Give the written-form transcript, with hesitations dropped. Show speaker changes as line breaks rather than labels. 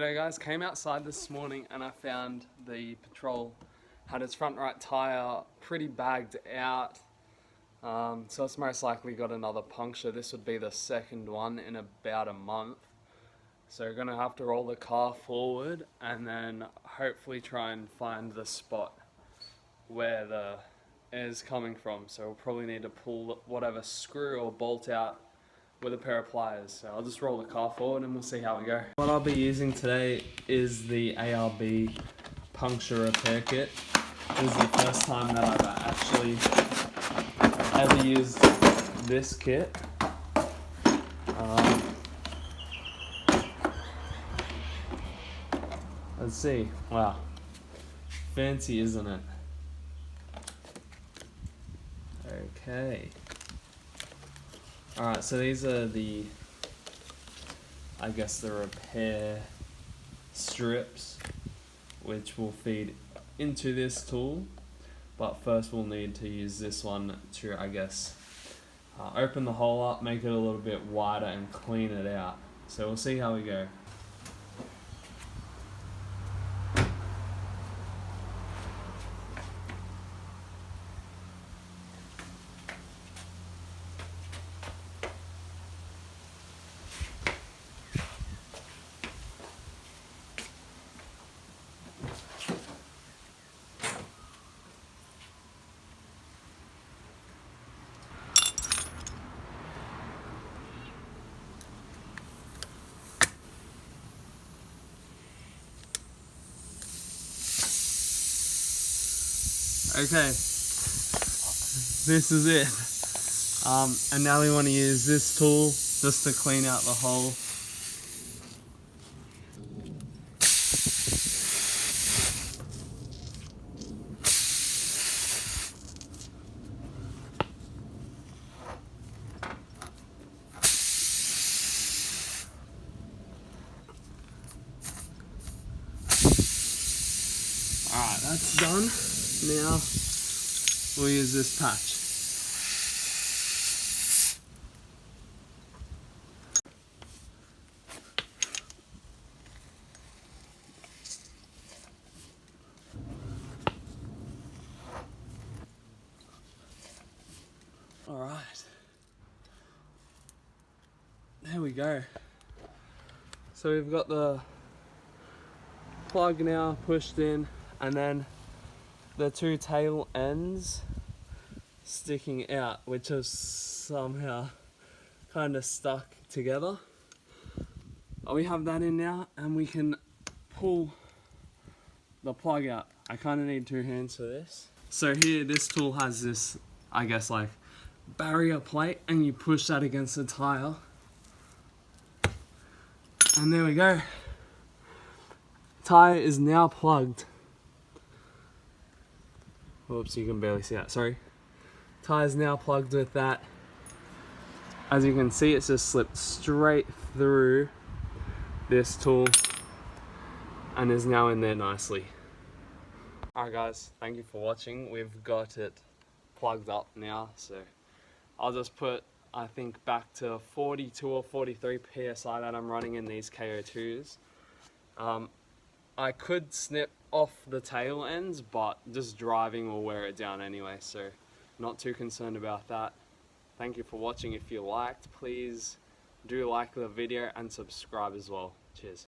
Hey guys, came outside this morning and I found the Patrol had its front right tyre pretty bagged out. So it's most likely got another puncture. This would be the second one in about a month. So we're gonna have to roll the car forward and then hopefully try and find the spot where the air is coming from. So we'll probably need to pull whatever screw or bolt out with a pair of pliers. So I'll just roll the car forward and we'll see how we go. What I'll be using today is the ARB puncture repair kit. This is the first time that I've actually ever used this kit. Let's see. Wow. Fancy, isn't it? Okay. Alright, so these are the, I guess, the repair strips which will feed into this tool, but first we'll need to use this one to, I guess, open the hole up, make it a little bit wider and clean it out. So we'll see how we go. Okay, this is it. And now we want to use this tool just to clean out the hole. Alright, that's done. Now we'll use this patch. Alright. There we go. So we've got the plug now pushed in, and then the two tail ends sticking out, which is somehow kind of stuck together. We have that in now and we can pull the plug out. I kind of need two hands for this. So here, this tool has this, I guess, like barrier plate, and you push that against the tire and there we go. Tire is now plugged. Whoops, you can barely see that, sorry. Tire's now plugged with that. As you can see, it's just slipped straight through this tool and is now in there nicely. Alright guys, thank you for watching. We've got it plugged up now, so I'll just put, I think, back to 42 or 43 PSI that I'm running in these KO2s. I could snip off the tail ends, but just driving will wear it down anyway, so not too concerned about that. Thank you for watching. If you liked, please do like the video and subscribe as well. Cheers.